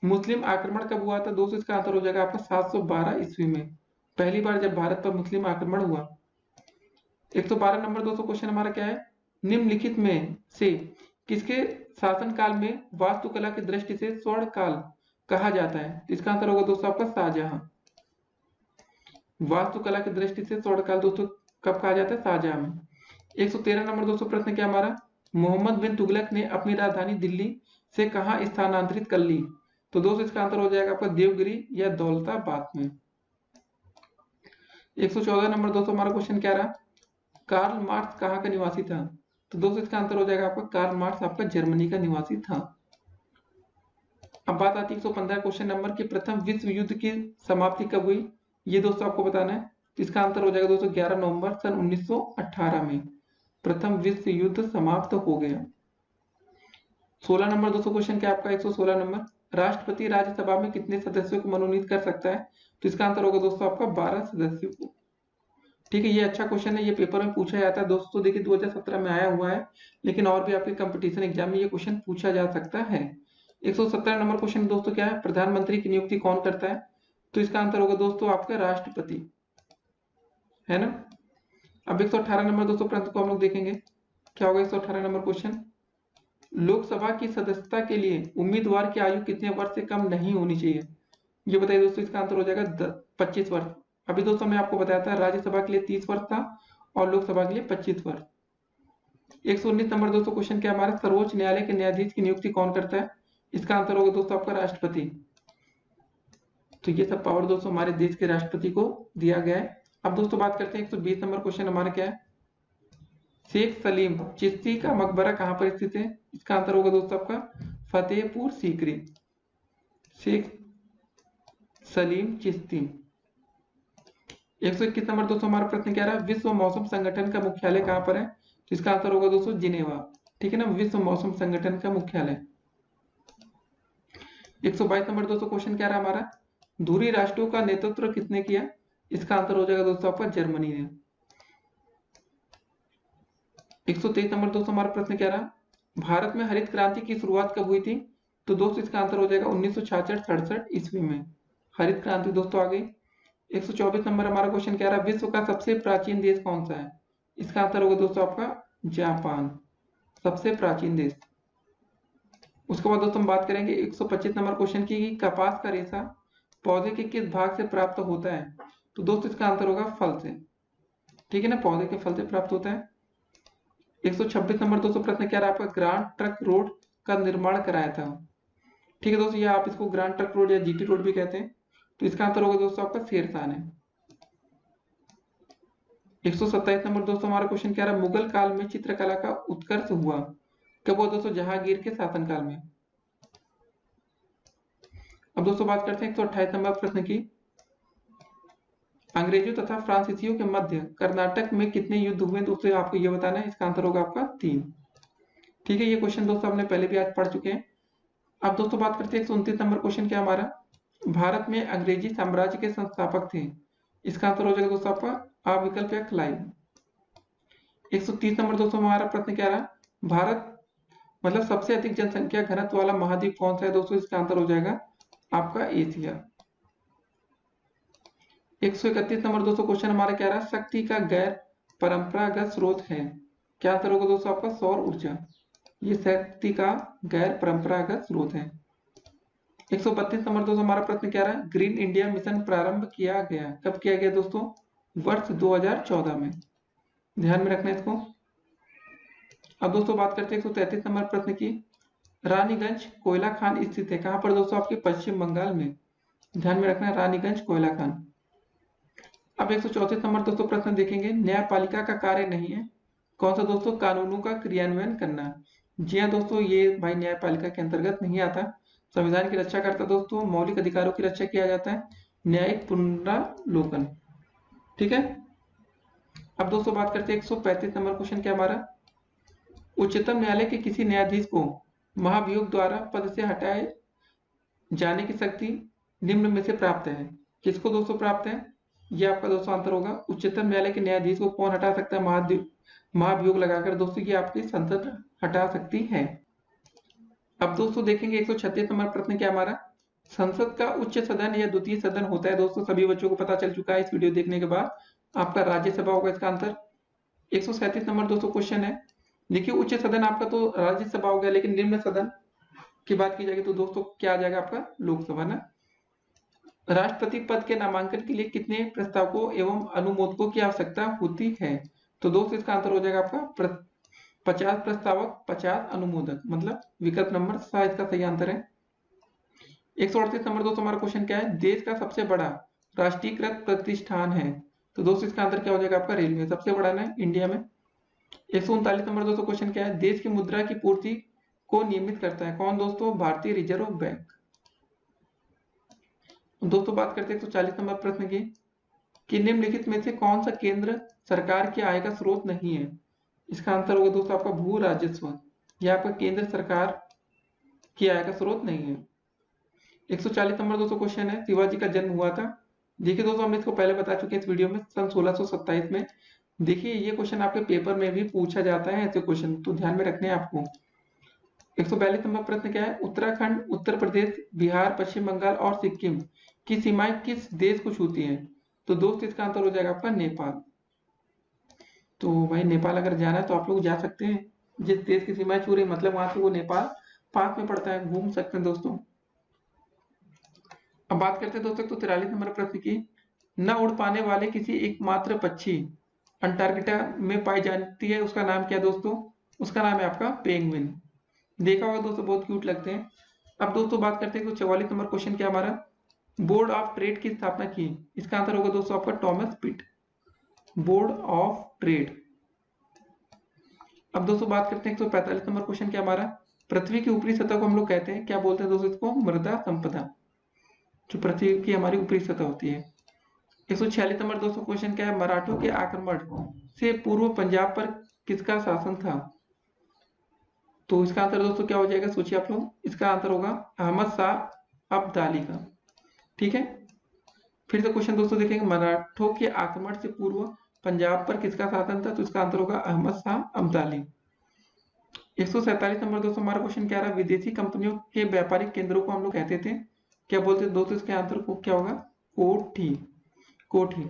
मुस्लिम आक्रमण कब हुआ था दोस्तों, इसका आंसर हो जाएगा आपका 712 ईस्वी में, पहली बार जब भारत पर मुस्लिम आक्रमण हुआ। 112 नंबर दोस्तों क्वेश्चन हमारा क्या है, निम्नलिखित में से किसके शासनकाल में वास्तुकला की दृष्टि से स्वर्ण काल कहा जाता है, इसका आंसर होगा दोस्तों आपका शाहजहां। वास्तुकला की दृष्टि से स्वर्ण काल दोस्तों कब कहा जाता है, शाहजहां में। 113 नंबर दोस्तों प्रश्न क्या हमारा, मोहम्मद बिन तुगलक ने अपनी राजधानी दिल्ली से कहां स्थानांतरित कर ली, तो दोस्तों इसका आंसर हो जाएगा आपका देवगिरी या दौलताबाद में। 114 नंबर दोस्तों हमारा क्वेश्चन क्या रहा, कार्ल मार्क्स कहाँ का निवासी था, तो दोस्तों इसका आंसर हो जाएगा आपका कार्ल मार्क्स आपका जर्मनी का निवासी था। अब बात आती है 115 क्वेश्चन नंबर की, प्रथम विश्व युद्ध की समाप्ति कब हुई, ये दोस्तों आपको बताना है। तो इसका आंसर हो जाएगा दोस्तों 11 नवंबर सन 1918 में प्रथम विश्व युद्ध समाप्त हो गया। 16 नंबर दोस्तों क्वेश्चन क्या आपका 116 नंबर, राष्ट्रपति राज्यसभा में कितने सदस्यों को मनोनीत कर सकता है, तो इसका आंसर होगा दोस्तों आपका 12 सदस्यों को। ठीक है, ये अच्छा क्वेश्चन है, ये पेपर में पूछा जाता है दोस्तों, देखिए 2017 में आया हुआ है, लेकिन और भी आपके कंपटीशन एग्जाम में ये क्वेश्चन पूछा जा सकता है। 117 नंबर क्वेश्चन दोस्तों क्या है, प्रधानमंत्री की नियुक्ति कौन करता है, तो इसका आंसर होगा दोस्तों आपका राष्ट्रपति, है ना। अब 118 नंबर दोस्तों प्रश्न को हम लोग देखेंगे, क्या होगा 118 नंबर क्वेश्चन, लोकसभा की सदस्यता के लिए उम्मीदवार की आयु कितने वर्ष से कम नहीं होनी चाहिए, ये बताइए दोस्तों, इसका आंसर हो जाएगा 25 वर्ष। अभी दोस्तों मैं आपको बताया था राज्यसभा के लिए 30 वर्ष था और लोकसभा के लिए 25 वर्ष। 119 नंबर दोस्तों क्वेश्चन क्या हमारा, सर्वोच्च न्यायालय के न्यायाधीश की नियुक्ति कौन करता है, इसका आंसर होगा दोस्तों आपका राष्ट्रपति। तो ये सब पावर दोस्तों हमारे देश के राष्ट्रपति को दिया गया है। अब दोस्तों बात करते हैं 120 नंबर क्वेश्चन हमारा क्या है, शेख सलीम चिश्ती का मकबरा कहां पर स्थित है, इसका आंसर होगा दोस्तों आपका फतेहपुर सीकरी। शेख सलीम चिश्ती। 121 नंबर दोस्तों हमारा प्रश्न क्या रहा, विश्व मौसम संगठन का मुख्यालय कहां पर है, तो इसका आंसर होगा दोस्तों जिनेवा। ठीक है ना, विश्व मौसम संगठन का मुख्यालय। 122 नंबर दोस्तों क्वेश्चन क्या रहा हमारा, धुरी राष्ट्रों का नेतृत्व किसने किया, इसका आंसर हो जाएगा दोस्तों आपका जर्मनी ने। 123 नंबर दोस्तों हमारा प्रश्न क्या रहा, भारत में हरित क्रांति की शुरुआत कब हुई थी, तो दोस्तों इसका आंसर हो जाएगा 1966-67 ईस्वी में हरित क्रांति दोस्तों आ गई। 124 नंबर हमारा क्वेश्चन क्या रहा, विश्व का सबसे प्राचीन देश कौन सा है, इसका आंसर होगा दोस्तों आपका जापान, सबसे प्राचीन देश। उसके बाद दोस्तों हम बात करेंगे 125 नंबर क्वेश्चन की, कपास का रेशा पौधे के किस भाग से प्राप्त होता है, तो दोस्तों इसका आंसर होगा फल से। ठीक है ना, पौधे के फल से प्राप्त होता है। 126 नंबर दोस्तों प्रश्न क्या रहा आपका, ग्रांड ट्रक रोड का निर्माण कराया था। ठीक है दोस्तों, ये आप इसको ग्रांड ट्रक रोड या जीटी रोड भी कहते हैं, तो इसका आंसर होगा दोस्तों आपका शेरशाह ने। 127 नंबर दोस्तों हमारा क्वेश्चन क्या रहा, मुगल काल में चित्रकला का उत्कर्ष हुआ कब हुआ दोस्तों, जहांगीर के शासनकाल में। अब दोस्तों बात करते हैं 128 नंबर प्रश्न की, अंग्रेजों तथा फ्रांसीसियों के मध्य कर्नाटक में कितने युद्ध हुए दोस्तों, आपको ये बताना है, इसका आंसर होगा आपका 3। ठीक है, ये क्वेश्चन दोस्तों हमने पहले भी आज पढ़ चुके हैं। अब दोस्तों बात करते हैं 129 नंबर क्वेश्चन क्या हमारा, भारत में अंग्रेजी साम्राज्य के संस्थापक थे, इसका आंसर हो जाएगा दोस्तों आपका आ विकल्प या क्लाइव। 130 नंबर दोस्तों हमारा प्रश्न क्या रहा, भारत मतलब सबसे अधिक जनसंख्या घनत्व वाला महाद्वीप कौन सा है दोस्तों, इसका आंसर हो जाएगा आपका एशिया। 131 नंबर दोस्तों क्वेश्चन हमारा क्या रहा, शक्ति का गैर परंपरागत स्रोत है, क्या आंसर होगा दोस्तों आपका सौर ऊर्जा, ये शक्ति का गैर परंपरागत स्रोत है। 132 नंबर दोस्तों हमारा प्रश्न क्या रहा है, ग्रीन इंडिया मिशन प्रारंभ किया गया, कब किया गया दोस्तों, वर्ष 2014 में, ध्यान में रखना इसको। अब दोस्तों बात करते हैं 133 नंबर प्रश्न की, रानीगंज कोयला खान स्थित है कहां पर दोस्तों, आपके पश्चिम बंगाल में, ध्यान में रखना है रानीगंज कोयला खान। अब 134 नंबर दोस्तों प्रश्न देखेंगे, न्यायपालिका का कार्य नहीं है कौन सा दोस्तों, कानूनों का क्रियान्वयन करना। जी हाँ दोस्तों, ये भाई न्यायपालिका के अंतर्गत नहीं आता। संविधान की रक्षा करता दोस्तों, मौलिक अधिकारों की रक्षा किया जाता है, न्यायिक पुनरावलोकन, ठीक है। अब दोस्तों बात करते हैं 135 नंबर क्वेश्चन क्या हमारा, उच्चतम न्यायालय के किसी न्यायाधीश को महाभियोग द्वारा पद से हटाए जाने की शक्ति निम्न में से प्राप्त है, किसको दोस्तों प्राप्त है, ये आपका दोस्तों आंसर होगा, उच्चतम न्यायालय के न्यायाधीश को कौन हटा सकता है, महाभियोग लगाकर दोस्तों, ये आपकी संसद हटा सकती है। अब दोस्तों देखेंगे 136 नंबर प्रश्न क्या हमारा, संसद का उच्च सदन या द्वितीय सदन होता है दोस्तों, सभी बच्चों को पता चल चुका है इस वीडियो देखने के बाद, आपका राज्यसभा होगा इसका आंसर। 137 नंबर दोस्तों क्वेश्चन है, देखिए उच्च सदन आपका तो राज्यसभा हो गया, लेकिन निम्न सदन की बात की जाएगी तो दोस्तों क्या आ जाएगा आपका, लोकसभा ना। राष्ट्रपति पद के नामांकन के लिए कितने प्रस्तावकों एवं अनुमोदकों की आवश्यकता होती है, तो दोस्तों इसका आंसर हो जाएगा आपका 50 प्रस्तावक 50 अनुमोदक, मतलब विकल्प नंबर सा इसका सही आंसर है। 138 नंबर दोस्तों हमारा क्वेश्चन क्या है, देश का सबसे बड़ा राष्ट्रीयकृत प्रतिष्ठान है, तो दोस्तों इसका आंसर क्या हो जाएगा आपका, रेलवे सबसे बड़ा ना इंडिया में। 139 नंबर दोस्तों क्वेश्चन क्या है, देश की मुद्रा की पूर्ति को नियमित करता है कौन दोस्तों, भारतीय रिजर्व बैंक। दोस्तों बात करते हैं 140 नंबर प्रश्न की, कि निम्नलिखित में से कौन सा केंद्र सरकार की आय का स्रोत नहीं है, इसका आंसर होगा दोस्तों आपका भू राजस्व, यह आपका केंद्र सरकार की आय का स्रोत नहीं है। 140 नंबर दोस्तों क्वेश्चन है, शिवाजी का जन्म हुआ था, देखिए दोस्तों हमने इसको पहले बता चुके हैं इस वीडियो में, सन 1627 में। देखिए ये क्वेश्चन आपके पेपर में भी पूछा जाता है ऐसे क्वेश्चन, तो ध्यान में रखने हैं आपको। 142 नंबर प्रश्न क्या है, उत्तराखंड, उत्तर प्रदेश, बिहार, पश्चिम बंगाल और सिक्किम की सीमाएं किस देश को छूती हैं, तो दोस्त इसका आंसर हो जाएगा आपका नेपाल। तो भाई नेपाल अगर जाना है तो आप लोग जा सकते हैं, जिस देश की सीमाएं छू रही मतलब वहां से वो नेपाल पास में पड़ता है, घूम सकते हैं दोस्तों। अब बात करते हैं दोस्तों 143 नंबर प्रश्न की, न उड़ पाने वाले किसी एकमात्र पक्षी अंटार्कटिका में पाई जाती है, उसका नाम क्या है दोस्तों, उसका नाम है आपका पेंगुइन, देखा होगा दोस्तों बहुत क्यूट लगते हैं। अब दोस्तों बात करते हैं 144 नंबर क्वेश्चन क्या हमारा, बोर्ड ऑफ ट्रेड की स्थापना की, इसका आंसर होगा दोस्तों आपका Thomas Pitt, board of trade. अब दोस्तों बात करते हैं 145 नंबर क्वेश्चन क्या हमारा, पृथ्वी की ऊपरी सतह को हम लोग कहते हैं, क्या बोलते हैं दोस्तों इसको, मृदा संपदा, जो पृथ्वी की हमारी ऊपरी सतह होती है। 146 नंबर दोस्तों क्वेश्चन क्या है, मराठों के आक्रमण से पूर्व पंजाब पर किसका शासन था, तो इसका आंसर दोस्तों क्या हो जाएगा, सोचिए आप लोग, इसका आंसर होगा अहमद शाह अब्दाली का, ठीक है। फिर से क्वेश्चन दोस्तों देखेंगे, मराठों के आक्रमण से पूर्व पंजाब पर किसका शासन था, तो इसका आंसर होगा अहमद शाह अब्दाली। 147 नंबर दोस्तों हमारा क्वेश्चन क्या रहा, विदेशी कंपनियों के व्यापारिक केंद्रों को हम लोग कहते थे, क्या बोलते हैं दोस्तों, इसके आंसर को क्या होगा, कोठी, कोठी।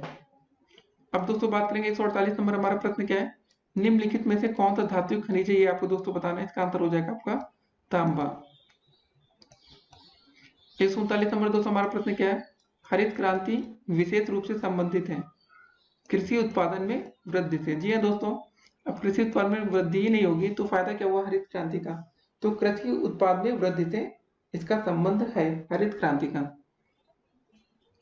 अब दोस्तों बात करेंगे 148 नंबर हमारा प्रश्न क्या है, निम्नलिखित में से कौन सा धात्विक खनिज है, ये आपको दोस्तों बताना है, इसका आंसर हो जाएगा आपका तांबा। 139 नंबर दोस्तों हमारा प्रश्न क्या है, हरित क्रांति विशेष रूप से संबंधित है कृषि उत्पादन में वृद्धि से, जी हाँ दोस्तों, अब कृषि उत्पादन में वृद्धि ही नहीं होगी तो फायदा क्या हुआ हरित क्रांति का, तो कृषि उत्पादन में वृद्धि से इसका संबंध है हरित क्रांति का।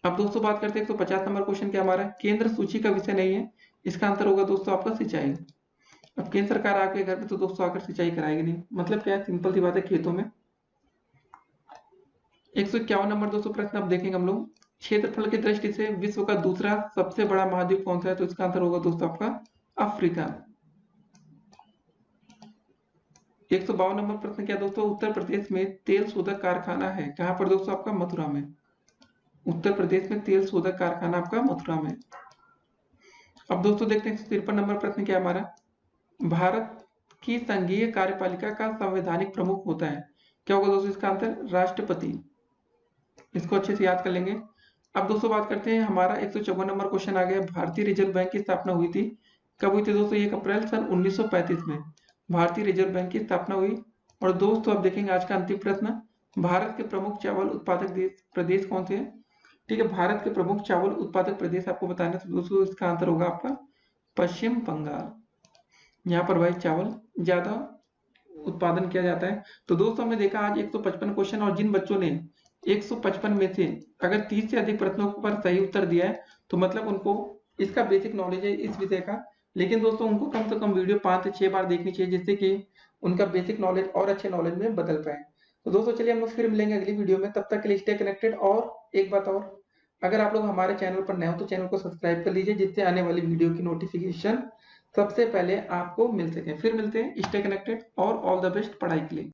अब दोस्तों बात करते हैं 150 नंबर क्वेश्चन क्या हमारा, केंद्र सूची का विषय नहीं है, इसका आंसर होगा दोस्तों आपका सिंचाई। अब केंद्र सरकार आपके घर पे तो दोस्तों आकर सिंचाई कराएगी नहीं, मतलब क्या है, सिंपल सी बात है, खेतों में। 151 नंबर दोस्तों प्रश्न अब देखेंगे हम लोग, क्षेत्रफल की दृष्टि से विश्व का दूसरा सबसे बड़ा महाद्वीप कौन सा है, तो इसका आंसर होगा दोस्तों आपका अफ्रीका। 152 नंबर प्रश्न क्या दोस्तों, उत्तर प्रदेश में तेल शोधक कारखाना है कहां पर दोस्तों, आपका मथुरा में, उत्तर प्रदेश में तेल शोधक कारखाना आपका मथुरा में। अब दोस्तों देखते हैं 153 नंबर प्रश्न क्या हमारा, भारत की संघीय कार्यपालिका का संवैधानिक प्रमुख होता है, क्या होगा दोस्तों, इसका आंसर राष्ट्रपति, इसको अच्छे से याद कर लेंगे। अब दोस्तों बात करते हैं हमारा 154 नंबर क्वेश्चन आ गया, भारतीय रिजर्व बैंक की स्थापना हुई थी, कब हुई थी दोस्तों, 1 अप्रैल सन 1935 में भारतीय रिजर्व बैंक की स्थापना हुई। और दोस्तों अब देखेंगे आज का अंतिम प्रश्न, भारत के प्रमुख चावल उत्पादक प्रदेश कौन से हैं? ठीक है, भारत के प्रमुख चावल उत्पादक प्रदेश आपको बताना है, तो दोस्तों इसका आंसर होगा आपका पश्चिम बंगाल। यहाँ पर भाई चावल ज्यादा उत्पादन किया जाता है। तो दोस्तों हमने देखा आज 155 क्वेश्चन, और जिन बच्चों ने 155 में से अगर 30 से अधिक प्रश्नों पर सही उत्तर दिया है तो मतलब उनको इसका बेसिक नॉलेज है इस विषय का। लेकिन दोस्तों उनको कम से कम वीडियो 5 से 6 बार देखनी चाहिए, जिससे कि उनका बेसिक नॉलेज और अच्छे नॉलेज में बदल पाए। तो दोस्तों चलिए हम लोग फिर मिलेंगे अगली वीडियो में, तब तक के लिए स्टे कनेक्टेड। और एक बात और, अगर आप लोग हमारे चैनल पर नए हो तो चैनल को सब्सक्राइब कर लीजिए, जिससे आने वाली वीडियो की नोटिफिकेशन सबसे पहले आपको मिल सके। फिर मिलते हैं, स्टे कनेक्टेड और ऑल द बेस्ट पढ़ाई के लिए।